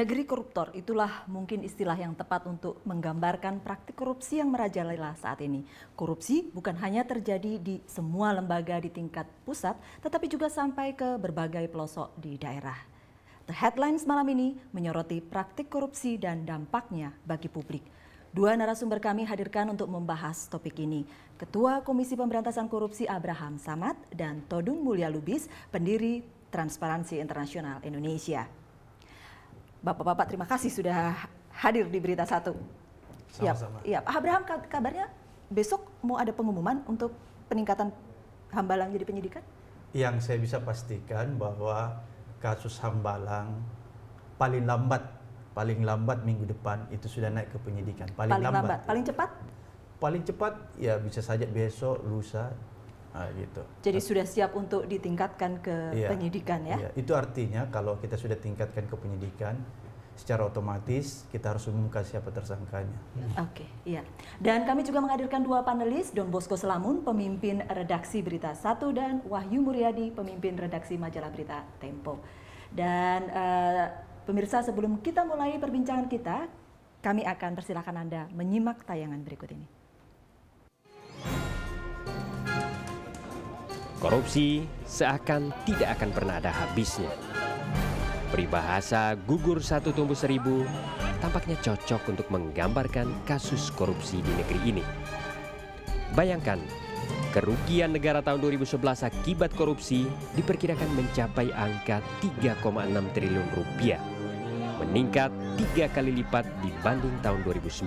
Negeri koruptor, itulah mungkin istilah yang tepat untuk menggambarkan praktik korupsi yang merajalela saat ini. Korupsi bukan hanya terjadi di semua lembaga di tingkat pusat, tetapi juga sampai ke berbagai pelosok di daerah. The Headlines malam ini menyoroti praktik korupsi dan dampaknya bagi publik. Dua narasumber kami hadirkan untuk membahas topik ini. Ketua Komisi Pemberantasan Korupsi Abraham Samad dan Todung Mulya Lubis, pendiri Transparansi Internasional Indonesia. Bapak-bapak, terima kasih sudah hadir di Berita Satu. Sama-sama. Ya, Pak Abraham, kabarnya besok mau ada pengumuman untuk peningkatan Hambalang jadi penyidikan? Yang saya bisa pastikan bahwa kasus Hambalang paling lambat minggu depan itu sudah naik ke penyidikan. Paling lambat. Paling cepat? Paling cepat ya bisa saja besok, lusa. Gitu. Jadi sudah siap untuk ditingkatkan ke penyidikan ya? Iya. Itu artinya kalau kita sudah tingkatkan ke penyidikan, secara otomatis kita harus umumkan siapa tersangkanya. Oke, iya. Dan kami juga menghadirkan dua panelis, Don Bosco Selamun, pemimpin redaksi Berita Satu, dan Wahyu Muryadi, pemimpin redaksi majalah Berita Tempo. Dan pemirsa, sebelum kita mulai perbincangan kita, kami akan persilakan Anda menyimak tayangan berikut ini. Korupsi seakan tidak akan pernah ada habisnya. Peribahasa gugur satu tumbuh seribu tampaknya cocok untuk menggambarkan kasus korupsi di negeri ini. Bayangkan, kerugian negara tahun 2011 akibat korupsi diperkirakan mencapai angka 3,6 triliun rupiah, meningkat 3 kali lipat dibanding tahun 2009.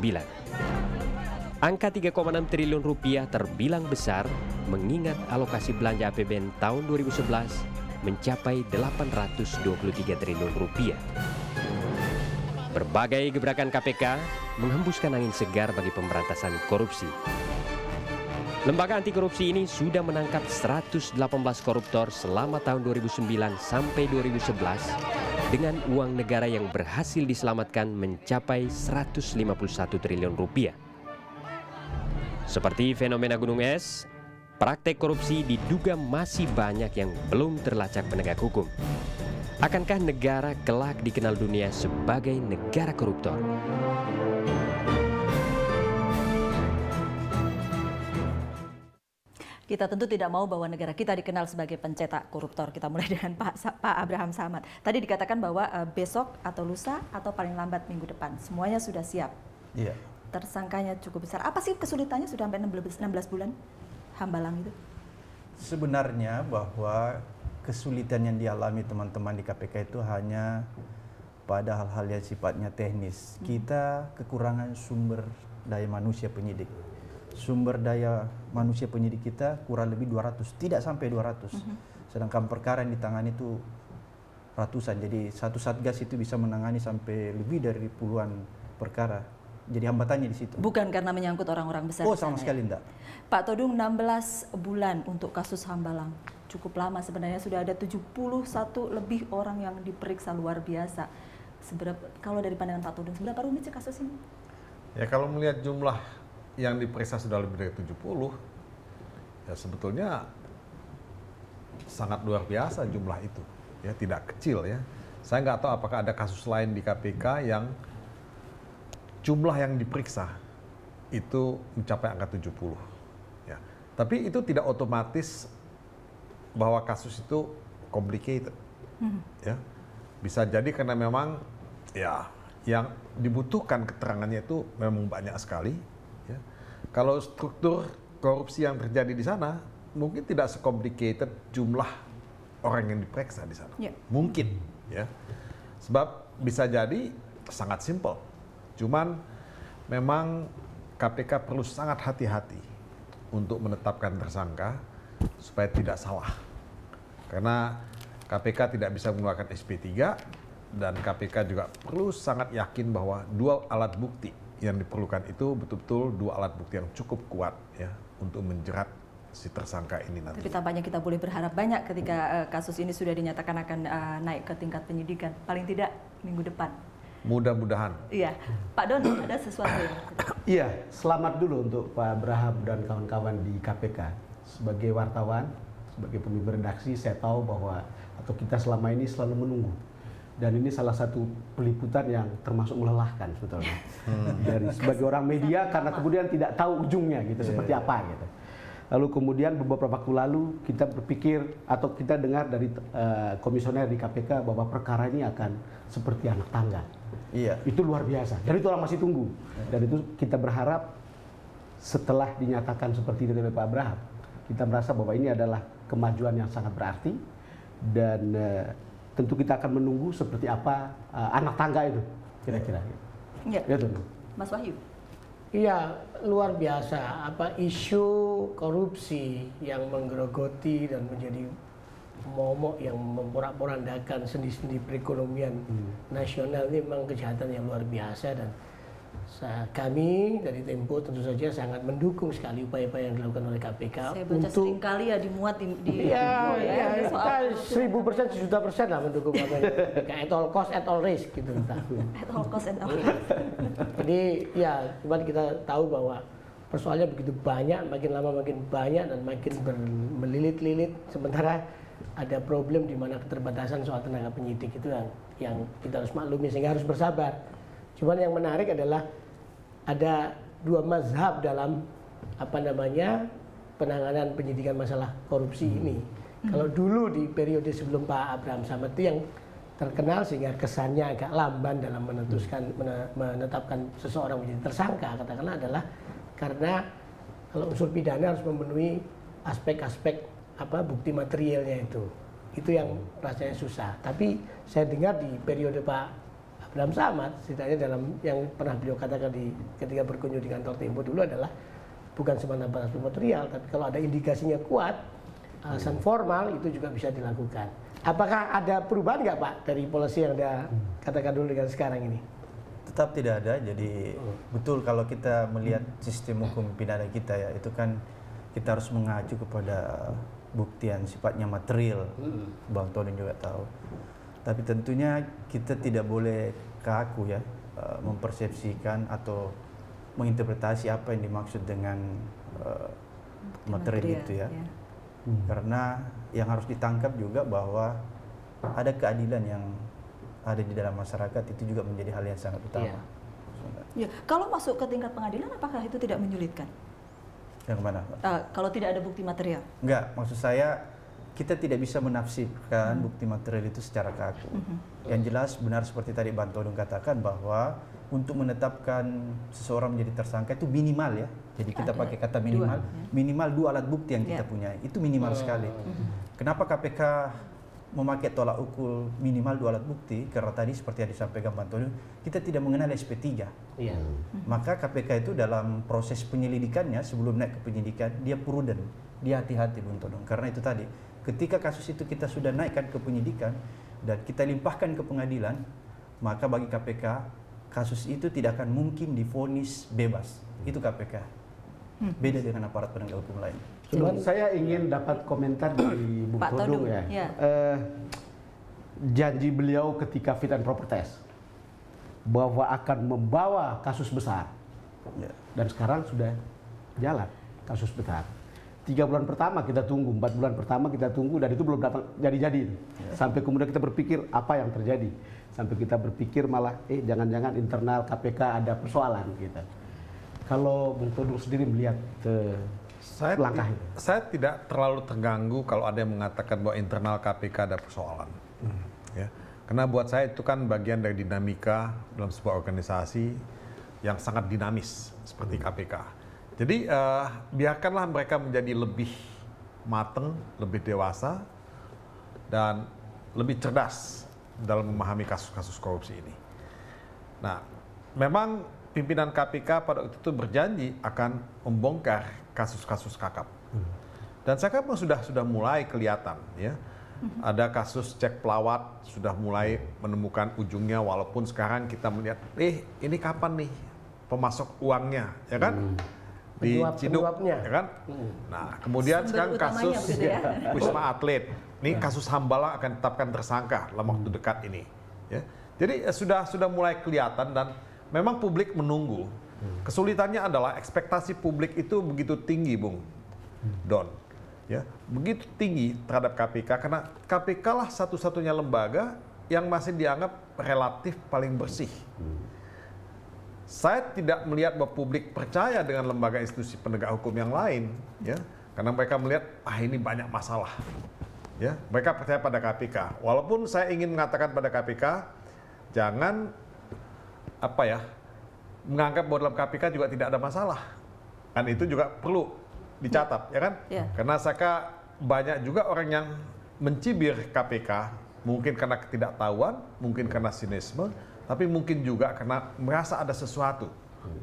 Angka 3,6 triliun rupiah terbilang besar mengingat alokasi belanja APBN tahun 2011 mencapai 823 triliun rupiah. Berbagai gebrakan KPK menghembuskan angin segar bagi pemberantasan korupsi. Lembaga anti korupsi ini sudah menangkap 118 koruptor selama tahun 2009 sampai 2011 dengan uang negara yang berhasil diselamatkan mencapai 151 triliun rupiah. Seperti fenomena gunung es, praktek korupsi diduga masih banyak yang belum terlacak penegak hukum. Akankah negara kelak dikenal dunia sebagai negara koruptor? Kita tentu tidak mau bahwa negara kita dikenal sebagai pencetak koruptor. Kita mulai dengan Pak Abraham Samad. Tadi dikatakan bahwa besok atau lusa atau paling lambat minggu depan, semuanya sudah siap. Iya. Tersangkanya cukup besar. Apa sih kesulitannya sudah sampai 16 bulan Hambalang itu? Sebenarnya bahwa kesulitan yang dialami teman-teman di KPK itu hanya pada hal-hal yang sifatnya teknis. Kita kekurangan sumber daya manusia penyidik. Sumber daya manusia penyidik kita kurang lebih 200, tidak sampai 200. Sedangkan perkara yang ditangani itu ratusan. Jadi satu satgas itu bisa menangani sampai lebih dari puluhan perkara. Jadi hambatannya di situ. Bukan karena menyangkut orang-orang besar. Oh, sama sekali enggak. Pak Todung, 16 bulan untuk kasus Hambalang. Cukup lama sebenarnya, sudah ada 71 lebih orang yang diperiksa, luar biasa. Kalau dari pandangan Pak Todung, seberapa rumit sih kasus ini? Ya, kalau melihat jumlah yang diperiksa sudah lebih dari 70, ya sebetulnya sangat luar biasa jumlah itu. Ya, tidak kecil ya. Saya nggak tahu apakah ada kasus lain di KPK yang jumlah yang diperiksa itu mencapai angka 70. Ya. Tapi itu tidak otomatis bahwa kasus itu complicated. Ya. Bisa jadi karena memang ya yang dibutuhkan keterangannya itu memang banyak sekali. Ya. Kalau struktur korupsi yang terjadi di sana mungkin tidak secomplicated jumlah orang yang diperiksa di sana. Ya. Mungkin, ya. Sebab bisa jadi sangat simpel. Cuman memang KPK perlu sangat hati-hati untuk menetapkan tersangka supaya tidak salah. Karena KPK tidak bisa mengeluarkan SP3 dan KPK juga perlu sangat yakin bahwa dua alat bukti yang diperlukan itu betul-betul dua alat bukti yang cukup kuat ya untuk menjerat si tersangka ini nanti. Tapi tampaknya kita boleh berharap banyak ketika kasus ini sudah dinyatakan akan naik ke tingkat penyidikan. Paling tidak minggu depan. Mudah-mudahan. Iya, Pak Don, ada sesuatu yang... Iya, selamat dulu untuk Pak Abraham dan kawan-kawan di KPK. Sebagai wartawan, sebagai pemimpin redaksi, saya tahu bahwa atau kita selama ini selalu menunggu Dan ini salah satu peliputan yang termasuk melelahkan sebetulnya dari sebagai orang media, karena kemudian tidak tahu ujungnya gitu seperti apa gitu. Lalu kemudian beberapa waktu lalu kita berpikir atau kita dengar dari komisioner di KPK bahwa perkara ini akan seperti anak tangga. Iya. Itu luar biasa. Dan itu orang masih tunggu. Dan itu kita berharap setelah dinyatakan seperti itu oleh Pak Abraham, kita merasa bahwa ini adalah kemajuan yang sangat berarti, dan tentu kita akan menunggu seperti apa anak tangga itu kira-kira. Ya. Ya, Tun. Mas Wahyu. Iya, luar biasa. Isu korupsi yang menggerogoti dan menjadi momok yang memporak-porandakan sendi-sendi perekonomian nasional ini memang kejahatan yang luar biasa, dan kami dari Tempo tentu saja sangat mendukung sekali upaya-upaya yang dilakukan oleh KPK. Saya baca sering kali ya dimuat di Iya, soal kita 1000%, 1.000% lah mendukung KPK. At all cost, at all risk gitu. at all cost and all risk. Jadi ya, cuman kita tahu bahwa persoalannya begitu banyak, makin lama makin banyak dan makin melilit-lilit. Sementara ada problem di mana keterbatasan soal tenaga penyidik itu yang kita harus maklumi, sehingga harus bersabar. Cuman yang menarik adalah ada dua mazhab dalam penanganan penyidikan masalah korupsi ini. Kalau dulu di periode sebelum Pak Abraham Samad itu yang terkenal sehingga kesannya agak lamban dalam menetapkan seseorang menjadi tersangka, katakanlah, adalah karena kalau unsur pidana harus memenuhi aspek-aspek bukti materialnya itu yang rasanya susah. Tapi saya dengar di periode Pak Abraham Samad, setidaknya dalam yang pernah beliau katakan ketika berkunjung di kantor Tempo dulu adalah bukan semata-mata material, tapi kalau ada indikasinya kuat, alasan formal itu juga bisa dilakukan. Apakah ada perubahan nggak Pak dari polisi yang Anda katakan dulu dengan sekarang ini? Tetap tidak ada. Jadi betul kalau kita melihat sistem hukum pidana kita ya, itu kan kita harus mengacu kepada bukti yang sifatnya material. Bang Tony juga tahu. Tapi tentunya kita tidak boleh kaku ya mempersepsikan atau menginterpretasi apa yang dimaksud dengan material itu ya. Karena yang harus ditangkap juga bahwa ada keadilan yang ada di dalam masyarakat, itu juga menjadi hal yang sangat utama. Ya, kalau masuk ke tingkat pengadilan, apakah itu tidak menyulitkan? Yang mana? Kalau tidak ada bukti material? Enggak, maksud saya kita tidak bisa menafsirkan bukti material itu secara kaku. Yang jelas benar seperti tadi Bang Todung katakan bahwa untuk menetapkan seseorang menjadi tersangka itu minimal ya. Jadi kita pakai kata minimal, minimal 2 alat bukti yang kita punya. Itu minimal sekali. Kenapa KPK memakai tolak ukur minimal 2 alat bukti? Karena tadi seperti yang disampaikan Bang Todung, kita tidak mengenal SP3. Maka KPK itu dalam proses penyelidikannya, sebelum naik ke penyidikan, dia prudent, dia hati-hati Bang Todung. Karena itu tadi, ketika kasus itu kita sudah naikkan ke penyidikan dan kita limpahkan ke pengadilan, maka bagi KPK kasus itu tidak akan mungkin divonis bebas. Itu KPK. Beda dengan aparat penegak hukum lain. Cuman saya ingin dapat komentar dari Bung Todung ya. Janji beliau ketika fit and proper test bahwa akan membawa kasus besar. Dan sekarang sudah jalan kasus besar. 3 bulan pertama kita tunggu, 4 bulan pertama kita tunggu, dan itu belum datang jadi-jadi. Sampai kemudian kita berpikir apa yang terjadi. Sampai kita berpikir malah jangan-jangan internal KPK ada persoalan gitu. Kalau Bung Todung sendiri melihat langkah itu? Saya tidak terlalu terganggu kalau ada yang mengatakan bahwa internal KPK ada persoalan. Ya. Karena buat saya itu kan bagian dari dinamika dalam sebuah organisasi yang sangat dinamis seperti KPK. Jadi biarkanlah mereka menjadi lebih matang, lebih dewasa, dan lebih cerdas dalam memahami kasus-kasus korupsi ini. Nah, memang pimpinan KPK pada waktu itu berjanji akan membongkar kasus-kasus kakap. Dan saya kira sudah mulai kelihatan ya. Ada kasus cek pelawat sudah mulai menemukan ujungnya, walaupun sekarang kita melihat ini kapan nih pemasok uangnya, ya kan? Di Ciduk, ya kan? Nah, kemudian sekarang kasus Wisma Atlet. Ini kasus Hambala akan ditetapkan tersangka dalam waktu dekat ini. Ya. Jadi sudah mulai kelihatan dan memang publik menunggu. Kesulitannya adalah ekspektasi publik itu begitu tinggi, Bung Don. Ya, begitu tinggi terhadap KPK karena KPK lah satu-satunya lembaga yang masih dianggap relatif paling bersih. Saya tidak melihat bahwa publik percaya dengan lembaga institusi penegak hukum yang lain, ya, karena mereka melihat ini banyak masalah. Ya, mereka percaya pada KPK. Walaupun saya ingin mengatakan pada KPK, jangan menganggap bahwa dalam KPK juga tidak ada masalah. Kan itu juga perlu dicatat, ya kan? Ya. Karena saya banyak juga orang yang mencibir KPK, mungkin karena ketidaktahuan, mungkin karena sinisme, tapi mungkin juga karena merasa ada sesuatu,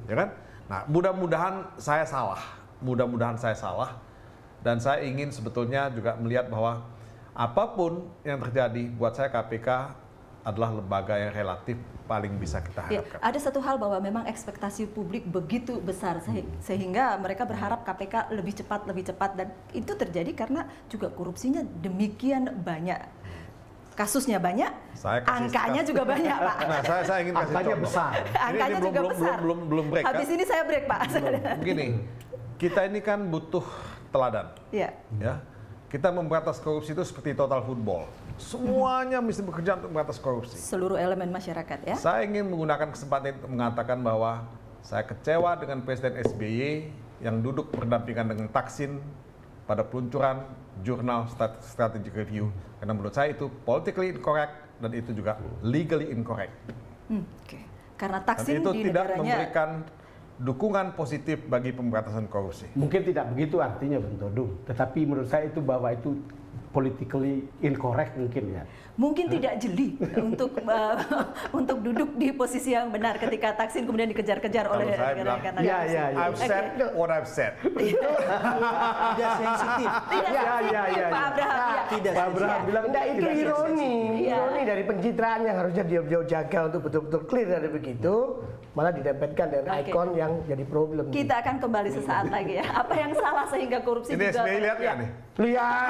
ya kan? Nah, mudah-mudahan saya salah, dan saya ingin sebetulnya juga melihat bahwa apapun yang terjadi, buat saya KPK adalah lembaga yang relatif paling bisa kita harapkan. Ya, ada satu hal bahwa memang ekspektasi publik begitu besar sehingga mereka berharap KPK lebih cepat, dan itu terjadi karena juga korupsinya demikian banyak. Kasusnya banyak, angkanya juga banyak, Pak. Nah, saya ingin kasih Angkanya contoh. besar. Angkanya juga besar. Belum break. Habis kan? ini saya break, Pak. Begini, kita ini kan butuh teladan. Ya. Ya, kita memberantas korupsi itu seperti total football. Semuanya mesti bekerja untuk memberantas korupsi. Seluruh elemen masyarakat, ya. Saya ingin menggunakan kesempatan itu mengatakan bahwa saya kecewa dengan Presiden SBY yang duduk berdampingan dengan Thaksin pada peluncuran jurnal Strategic Review. Karena menurut saya itu politically incorrect dan itu juga legally incorrect. Oke. Karena Dan Thaksin itu di tidak negaranya memberikan dukungan positif bagi pemberantasan korupsi. Mungkin tidak begitu artinya, Bung Todung. Tetapi menurut saya itu bahwa itu politically incorrect mungkin ya. mungkin tidak jeli untuk duduk di posisi yang benar ketika Thaksin kemudian dikejar-kejar oleh rekan-rekan. I've said what I've said. Tidak sensitif. Pak Abraham. Pak Abraham bilang Enggak, itu ironi. Iya. Ironi dari pencitraan yang harusnya dia jaga untuk betul-betul clear dari begitu, malah didempetkan dengan ikon yang jadi problem. Kita akan kembali sesaat lagi ya. Apa yang salah sehingga korupsi Ini juga SBY lihat nggak nih? Lihat.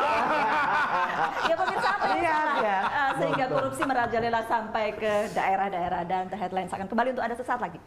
Ya pemirsa, apa yang Lihat, salah ya. Sehingga korupsi merajalela sampai ke daerah-daerah, dan The Headlines akan kembali untuk Anda sesaat lagi.